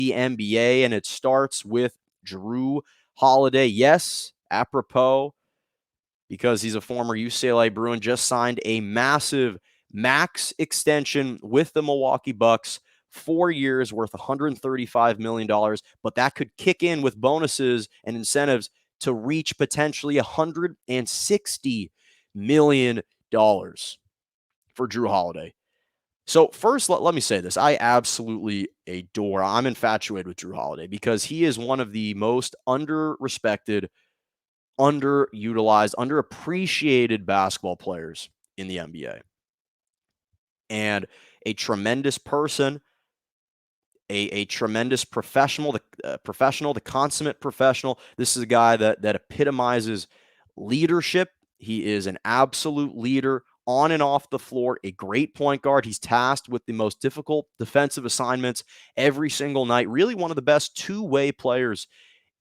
the NBA, and it starts with Jrue Holiday. Yes, apropos, because he's a former UCLA Bruin, just signed a massive max extension with the Milwaukee Bucks, 4 years worth $135 million, but that could kick in with bonuses and incentives to reach potentially $160 million for Jrue Holiday. So first, let me say this. I absolutely I'm infatuated with Jrue Holiday because he is one of the most underrespected, underutilized, underappreciated basketball players in the NBA. And a tremendous person, a tremendous professional, the consummate professional. This is a guy that epitomizes leadership. He is an absolute leader on and off the floor, a great point guard. He's tasked with the most difficult defensive assignments every single night. Really one of the best two-way players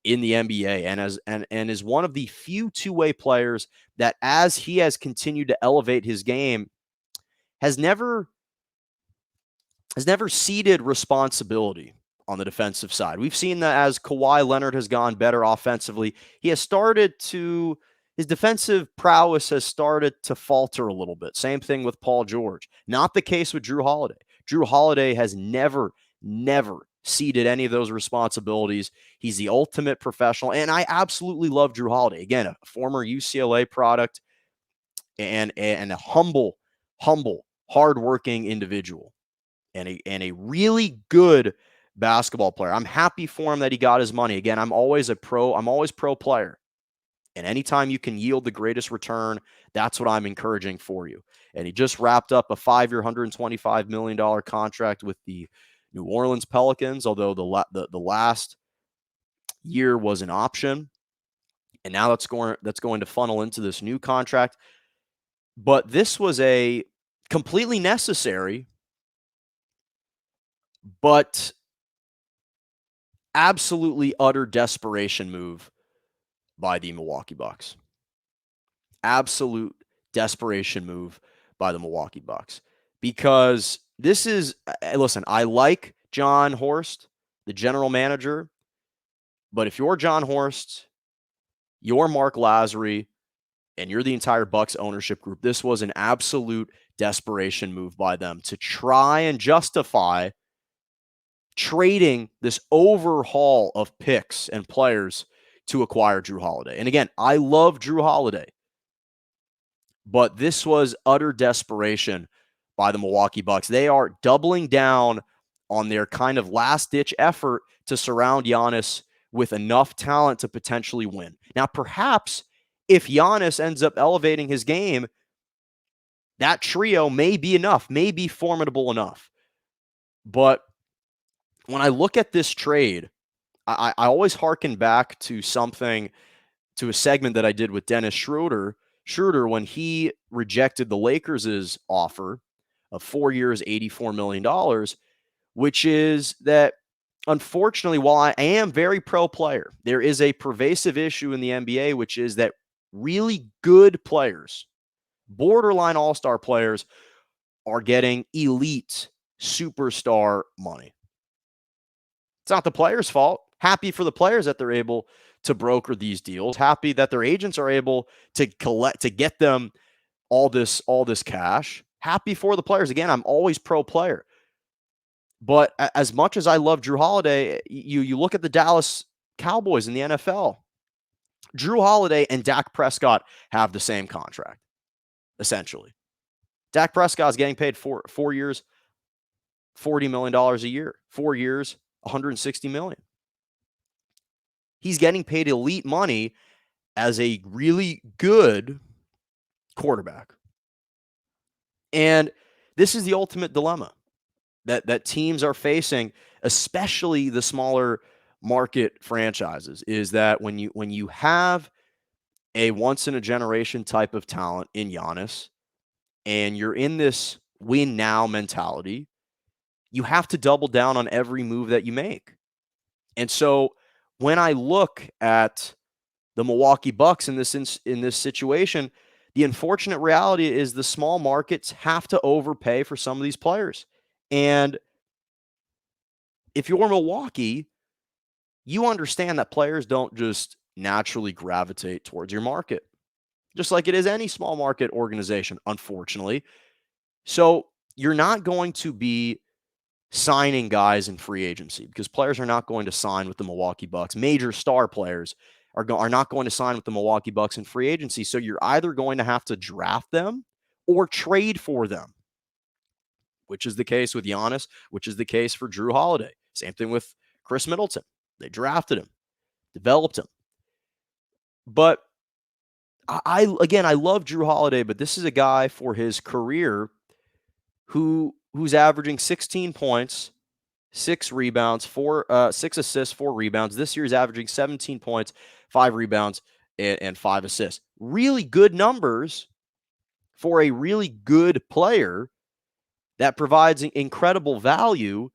in the NBA, and is one of the few two-way players that, as he has continued to elevate his game, has never ceded responsibility on the defensive side. We've seen that as Kawhi Leonard has gone better offensively, his defensive prowess has started to falter a little bit. Same thing with Paul George. Not the case with Jrue Holiday. Jrue Holiday has never ceded any of those responsibilities. He's the ultimate professional, and I absolutely love Jrue Holiday. Again, a former UCLA product and a humble, hardworking individual, and a really good basketball player. I'm happy for him that he got his money. Again, I'm always pro player. And anytime you can yield the greatest return, that's what I'm encouraging for you. And he just wrapped up a 5-year, $125 million contract with the New Orleans Pelicans, although the last year was an option. And now that's going to funnel into this new contract. But this was a completely necessary, but absolutely utter desperation move by the Milwaukee Bucks. Absolute desperation move by the Milwaukee Bucks. Because this is, listen, I like John Horst, the general manager, but if you're John Horst, you're Mark Lazary, and you're the entire Bucks ownership group, this was an absolute desperation move by them to try and justify trading this overhaul of picks and players to acquire Jrue Holiday. And again, I love Jrue Holiday, but this was utter desperation by the Milwaukee Bucks. They are doubling down on their kind of last-ditch effort to surround Giannis with enough talent to potentially win. Now, perhaps if Giannis ends up elevating his game, that trio may be enough, may be formidable enough. But when I look at this trade, I always hearken back to a segment that I did with Dennis Schroeder when he rejected the Lakers' offer of 4 years, $84 million, which is that, unfortunately, while I am very pro player, there is a pervasive issue in the NBA, which is that really good players, borderline all-star players, are getting elite superstar money. It's not the players' fault. Happy for the players that they're able to broker these deals. Happy that their agents are able to get them all this cash. Happy for the players. Again, I'm always pro player. But as much as I love Jrue Holiday, you look at the Dallas Cowboys in the NFL. Jrue Holiday and Dak Prescott have the same contract, essentially. Dak Prescott is getting paid 4 years, $40 million a year. 4 years, $160 million. He's getting paid elite money as a really good quarterback. And this is the ultimate dilemma that teams are facing, especially the smaller market franchises, is that when you have a once-in-a-generation type of talent in Giannis, and you're in this win-now mentality, you have to double down on every move that you make. And so when I look at the Milwaukee Bucks in this situation, the unfortunate reality is the small markets have to overpay for some of these players. And if you're Milwaukee, you understand that players don't just naturally gravitate towards your market, just like it is any small market organization, unfortunately. So you're not going to be signing guys in free agency because players are not going to sign with the Milwaukee Bucks. Major star players are not going to sign with the Milwaukee Bucks in free agency. So you're either going to have to draft them or trade for them, which is the case with Giannis, which is the case for Jrue Holiday. Same thing with Chris Middleton. They drafted him, developed him. But I love Jrue Holiday, but this is a guy for his career who's averaging 16 points, 6 rebounds, 6 assists, 4 rebounds. This year he's averaging 17 points, 5 rebounds, and 5 assists. Really good numbers for a really good player that provides incredible value.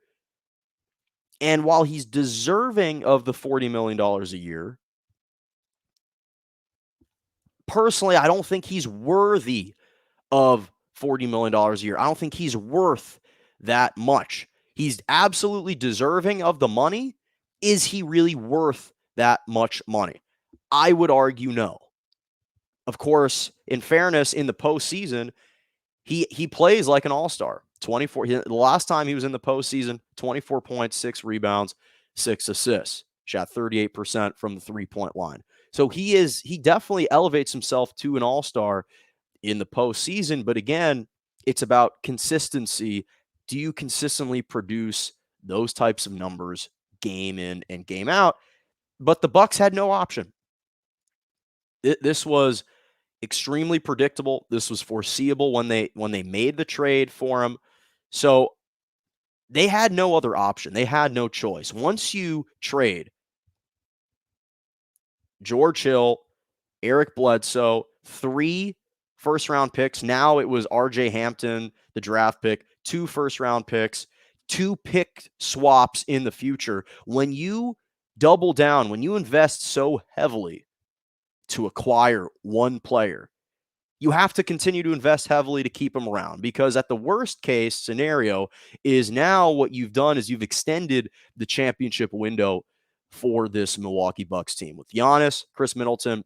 And while he's deserving of the $40 million a year, personally, I don't think he's worthy of $40 million a year. I don't think he's worth that much. He's absolutely deserving of the money. Is he really worth that much money? I would argue no. Of course, in fairness, in the postseason, he plays like an all-star. 24. The last time he was in the postseason, 24 points, 6 rebounds, 6 assists. Shot 38% from the three-point line. So he definitely elevates himself to an all-star in the postseason. But again, it's about consistency. Do you consistently produce those types of numbers game in and game out? But the Bucks had no option. This was extremely predictable. This was foreseeable when they made the trade for him. So they had no other option. They had no choice. Once you trade George Hill, Eric Bledsoe, 3 first-round picks. Now it was RJ Hampton, the draft pick, 2 first-round picks, 2 pick swaps in the future. When you double down, when you invest so heavily to acquire one player, you have to continue to invest heavily to keep him around, because at the worst case scenario is now what you've done is you've extended the championship window for this Milwaukee Bucks team. With Giannis, Chris Middleton,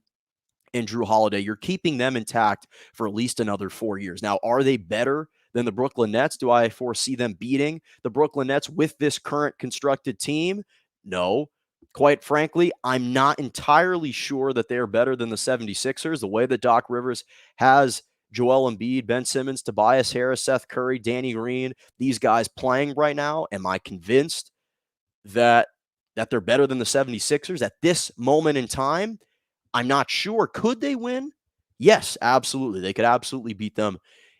and Jrue Holiday, you're keeping them intact for at least another 4 years. Now, are they better than the Brooklyn Nets? Do I foresee them beating the Brooklyn Nets with this current constructed team? No. Quite frankly, I'm not entirely sure that they're better than the 76ers. The way that Doc Rivers has Joel Embiid, Ben Simmons, Tobias Harris, Seth Curry, Danny Green, these guys playing right now, am I convinced that they're better than the 76ers at this moment in time? I'm not sure. Could they win? Yes, absolutely. They could absolutely beat them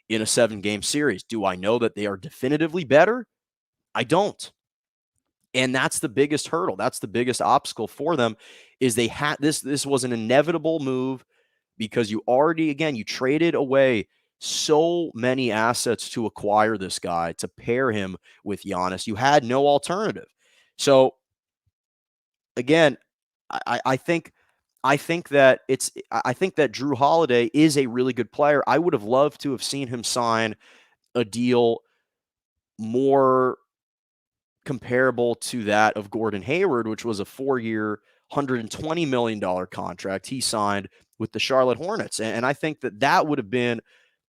in a 7-game series. Do I know that they are definitively better? I don't. And that's the biggest hurdle. That's the biggest obstacle for them, is they had this was an inevitable move, because you already, again, you traded away so many assets to acquire this guy, to pair him with Giannis. You had no alternative. So again, I think that Jrue Holiday is a really good player. I would have loved to have seen him sign a deal more comparable to that of Gordon Hayward, which was a 4-year, $120 million contract he signed with the Charlotte Hornets. And I think that would have been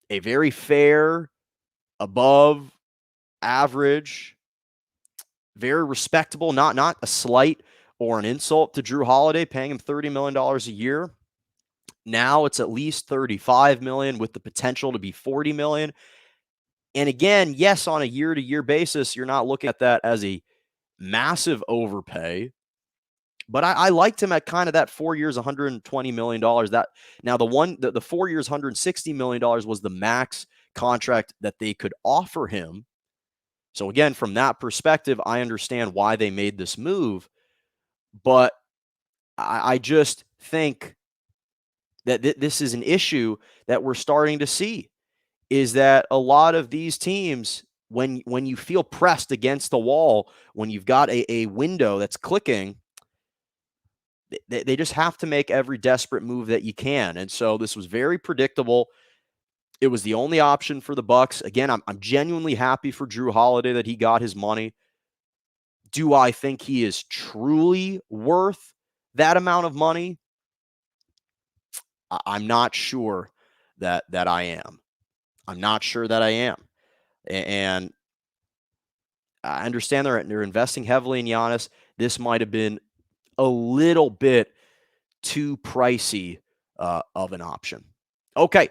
a very fair, above average, very respectable, not a slight or an insult to Jrue Holiday, paying him $30 million a year. Now it's at least $35 million with the potential to be $40 million. And again, yes, on a year-to-year basis, you're not looking at that as a massive overpay. But I liked him at kind of that 4 years, $120 million. That now the 4 years, $160 million was the max contract that they could offer him. So again, from that perspective, I understand why they made this move. But I just think that this is an issue that we're starting to see, is that a lot of these teams, when you feel pressed against the wall, when you've got a window that's clicking, they just have to make every desperate move that you can. And so this was very predictable. It was the only option for the Bucks. Again, I'm genuinely happy for Jrue Holiday that he got his money. Do I think he is truly worth that amount of money? I'm not sure that I am. I'm not sure that I am. And I understand they're investing heavily in Giannis. This might have been a little bit too pricey of an option. Okay,